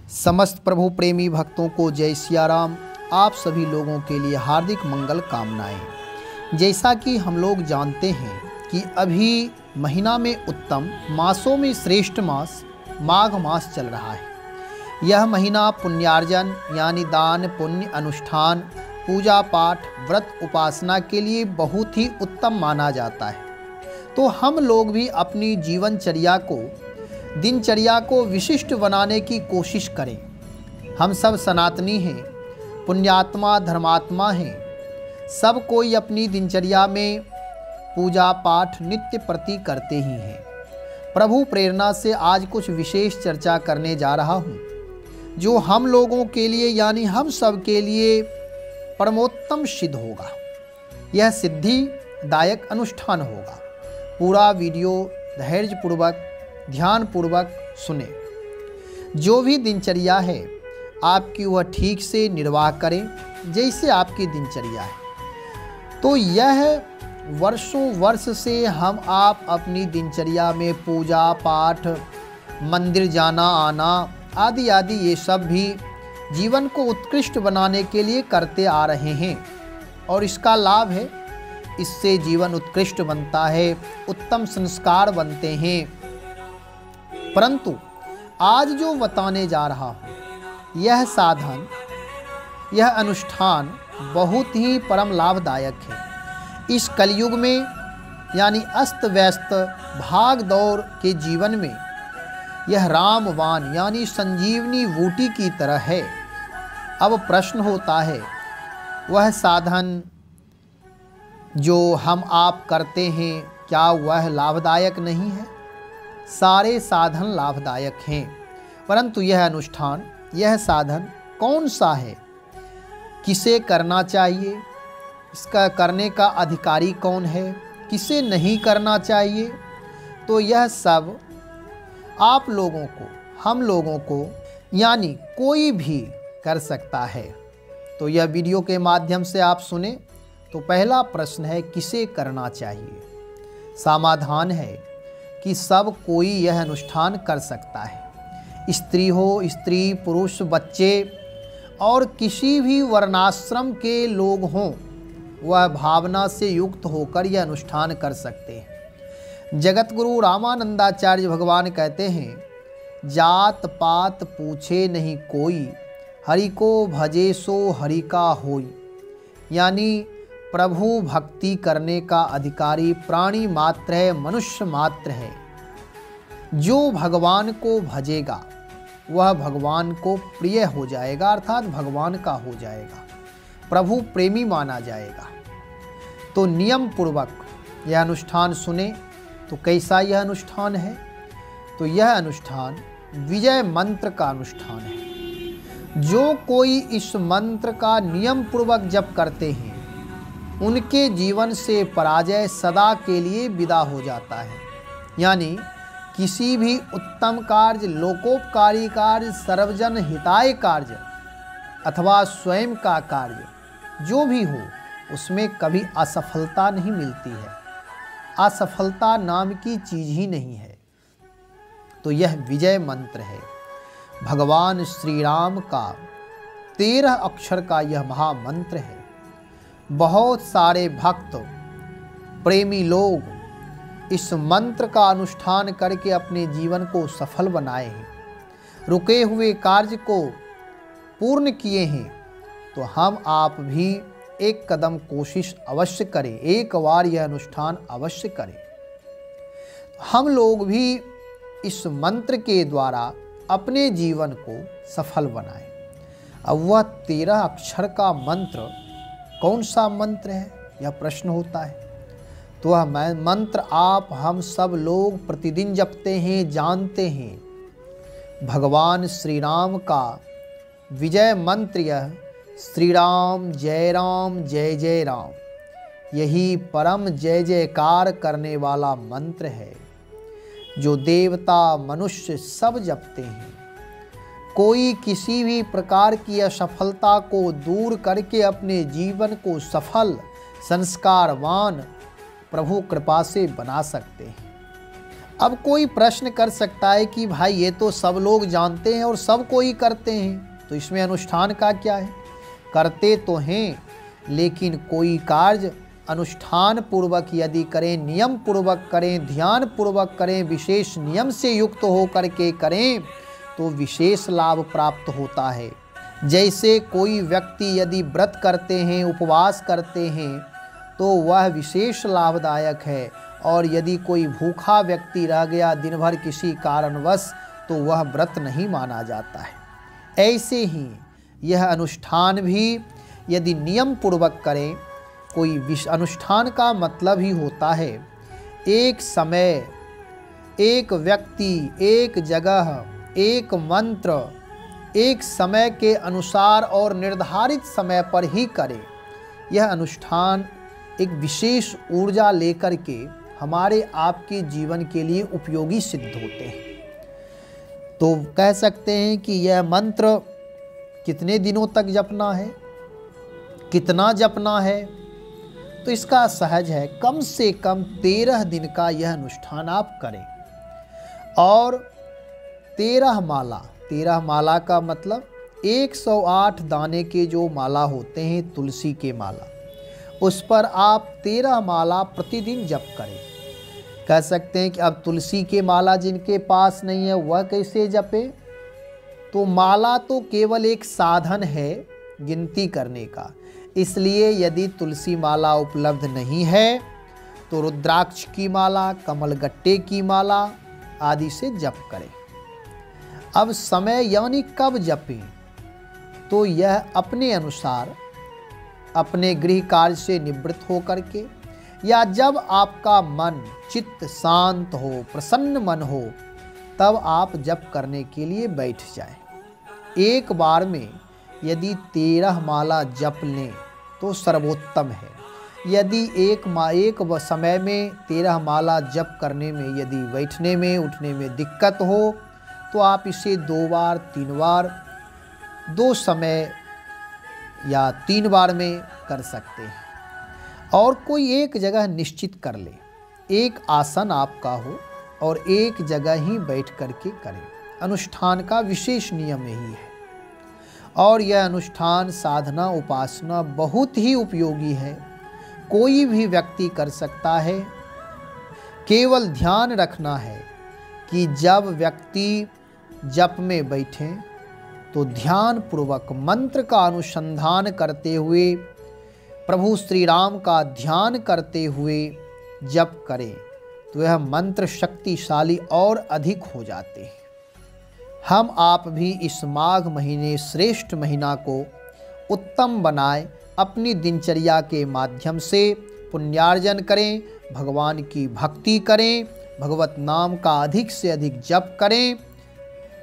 समस्त प्रभु प्रेमी भक्तों को जय सिया राम। आप सभी लोगों के लिए हार्दिक मंगल कामनाएं। जैसा कि हम लोग जानते हैं कि अभी महीना में उत्तम मासों में श्रेष्ठ मास माघ मास चल रहा है। यह महीना पुण्यार्जन यानी दान पुण्य अनुष्ठान पूजा पाठ व्रत उपासना के लिए बहुत ही उत्तम माना जाता है। तो हम लोग भी अपनी दिनचर्या को विशिष्ट बनाने की कोशिश करें। हम सब सनातनी हैं, पुण्यात्मा धर्मात्मा हैं। सब कोई अपनी दिनचर्या में पूजा पाठ नित्य प्रति करते ही हैं। प्रभु प्रेरणा से आज कुछ विशेष चर्चा करने जा रहा हूँ, जो हम लोगों के लिए यानी हम सब के लिए परमोत्तम सिद्ध होगा। यह सिद्धिदायक अनुष्ठान होगा। पूरा वीडियो धैर्यपूर्वक ध्यानपूर्वक सुने। जो भी दिनचर्या है आपकी वह ठीक से निर्वाह करें जैसे आपकी दिनचर्या है। तो यह वर्षों वर्ष से हम आप अपनी दिनचर्या में पूजा पाठ मंदिर जाना आना आदि आदि ये सब भी जीवन को उत्कृष्ट बनाने के लिए करते आ रहे हैं और इसका लाभ है। इससे जीवन उत्कृष्ट बनता है, उत्तम संस्कार बनते हैं। परंतु आज जो बताने जा रहा हूँ यह साधन यह अनुष्ठान बहुत ही परम लाभदायक है। इस कलयुग में यानी अस्त व्यस्त भाग दौड़ के जीवन में यह रामवान यानी संजीवनी बूटी की तरह है। अब प्रश्न होता है, वह साधन जो हम आप करते हैं क्या वह लाभदायक नहीं है? सारे साधन लाभदायक हैं, परंतु यह अनुष्ठान यह साधन कौन सा है, किसे करना चाहिए, इसका करने का अधिकारी कौन है, किसे नहीं करना चाहिए, तो यह सब आप लोगों को हम लोगों को यानी कोई भी कर सकता है। तो यह वीडियो के माध्यम से आप सुने। तो पहला प्रश्न है, किसे करना चाहिए? समाधान है कि सब कोई यह अनुष्ठान कर सकता है। स्त्री हो, स्त्री पुरुष बच्चे और किसी भी वर्णाश्रम के लोग हों, वह भावना से युक्त होकर यह अनुष्ठान कर सकते हैं। जगत गुरु रामानंदाचार्य भगवान कहते हैं, जात पात पूछे नहीं कोई, हरि को भजे सो हरि का होई। यानी प्रभु भक्ति करने का अधिकारी प्राणी मात्र है, मनुष्य मात्र है। जो भगवान को भजेगा वह भगवान को प्रिय हो जाएगा, अर्थात भगवान का हो जाएगा, प्रभु प्रेमी माना जाएगा। तो नियम पूर्वक यह अनुष्ठान सुने। तो कैसा यह अनुष्ठान है? तो यह अनुष्ठान विजय मंत्र का अनुष्ठान है। जो कोई इस मंत्र का नियम पूर्वक जप करते हैं उनके जीवन से पराजय सदा के लिए विदा हो जाता है। यानी किसी भी उत्तम कार्य, लोकोपकारी कार्य, सर्वजन हिताय कार्य अथवा स्वयं का कार्य जो भी हो, उसमें कभी असफलता नहीं मिलती है। असफलता नाम की चीज ही नहीं है। तो यह विजय मंत्र है। भगवान श्री राम का 13 अक्षर का यह महामंत्र है। बहुत सारे भक्त प्रेमी लोग इस मंत्र का अनुष्ठान करके अपने जीवन को सफल बनाए हैं, रुके हुए कार्य को पूर्ण किए हैं। तो हम आप भी एक कदम कोशिश अवश्य करें, एक बार यह अनुष्ठान अवश्य करें। हम लोग भी इस मंत्र के द्वारा अपने जीवन को सफल बनाएं। अब वह 13 अक्षर का मंत्र कौन सा मंत्र है, यह प्रश्न होता है। तो वह मंत्र आप हम सब लोग प्रतिदिन जपते हैं, जानते हैं। भगवान श्री राम का विजय मंत्र यह श्री राम जय जय राम, यही परम जय जयकार करने वाला मंत्र है, जो देवता मनुष्य सब जपते हैं। कोई किसी भी प्रकार की असफलता को दूर करके अपने जीवन को सफल संस्कारवान प्रभु कृपा से बना सकते हैं। अब कोई प्रश्न कर सकता है कि भाई ये तो सब लोग जानते हैं और सब कोई करते हैं, तो इसमें अनुष्ठान का क्या है? करते तो हैं, लेकिन कोई कार्य अनुष्ठान पूर्वक यदि करें, नियम पूर्वक करें, ध्यान पूर्वक करें, विशेष नियम से युक्त हो करके करें तो विशेष लाभ प्राप्त होता है। जैसे कोई व्यक्ति यदि व्रत करते हैं, उपवास करते हैं तो वह विशेष लाभदायक है, और यदि कोई भूखा व्यक्ति रह गया दिन भर किसी कारणवश तो वह व्रत नहीं माना जाता है। ऐसे ही यह अनुष्ठान भी यदि नियम पूर्वक करें, कोई अनुष्ठान का मतलब ही होता है एक समय, एक व्यक्ति, एक जगह, एक मंत्र, एक समय के अनुसार और निर्धारित समय पर ही करें। यह अनुष्ठान एक विशेष ऊर्जा लेकर के हमारे आपके जीवन के लिए उपयोगी सिद्ध होते हैं। तो कह सकते हैं कि यह मंत्र कितने दिनों तक जपना है, कितना जपना है, तो इसका सहज है, कम से कम 13 दिन का यह अनुष्ठान आप करें। और 13 माला का मतलब 108 दाने के जो माला होते हैं तुलसी के माला, उस पर आप 13 माला प्रतिदिन जप करें। कह सकते हैं कि अब तुलसी के माला जिनके पास नहीं है वह कैसे जपे? तो माला तो केवल एक साधन है गिनती करने का, इसलिए यदि तुलसी माला उपलब्ध नहीं है तो रुद्राक्ष की माला, कमलगट्टे की माला आदि से जप करें। अब समय यानी कब जपें, तो यह अपने अनुसार अपने गृह कार्य से निवृत्त हो करके, या जब आपका मन चित्त शांत हो, प्रसन्न मन हो, तब आप जप करने के लिए बैठ जाएं। एक बार में यदि 13 माला जप लें तो सर्वोत्तम है। यदि एक समय में 13 माला जप करने में यदि बैठने में उठने में दिक्कत हो तो आप इसे 2 बार 3 बार, 2 समय या 3 बार में कर सकते हैं। और कोई एक जगह निश्चित कर ले, एक आसन आपका हो और एक जगह ही बैठ करके करें। अनुष्ठान का विशेष नियम यही है, और यह अनुष्ठान साधना उपासना बहुत ही उपयोगी है, कोई भी व्यक्ति कर सकता है। केवल ध्यान रखना है कि जब व्यक्ति जप में बैठें तो ध्यान पूर्वक मंत्र का अनुसंधान करते हुए, प्रभु श्री राम का ध्यान करते हुए जप करें तो यह मंत्र शक्तिशाली और अधिक हो जाते हैं। हम आप भी इस माघ महीने श्रेष्ठ महीना को उत्तम बनाएं, अपनी दिनचर्या के माध्यम से पुण्यार्जन करें, भगवान की भक्ति करें, भगवत नाम का अधिक से अधिक जप करें।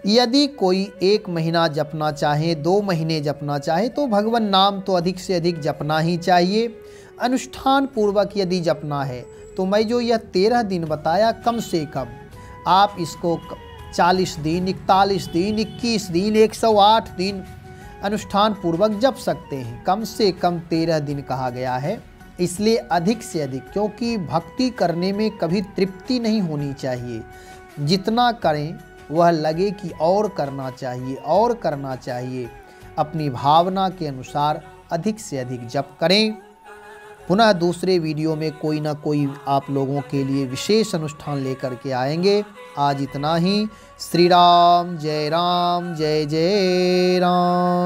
यदि कोई 1 महीना जपना चाहे, 2 महीने जपना चाहे तो भगवान नाम तो अधिक से अधिक जपना ही चाहिए। अनुष्ठान पूर्वक यदि जपना है तो मैं जो यह 13 दिन बताया, कम से कम आप इसको 40 दिन, 41 दिन, 21 दिन, 108 दिन अनुष्ठान पूर्वक जप सकते हैं। कम से कम 13 दिन कहा गया है, इसलिए अधिक से अधिक, क्योंकि भक्ति करने में कभी तृप्ति नहीं होनी चाहिए। जितना करें वह लगे कि और करना चाहिए, और करना चाहिए। अपनी भावना के अनुसार अधिक से अधिक जप करें। पुनः दूसरे वीडियो में कोई ना कोई आप लोगों के लिए विशेष अनुष्ठान लेकर के आएंगे। आज इतना ही। श्री राम जय जय राम।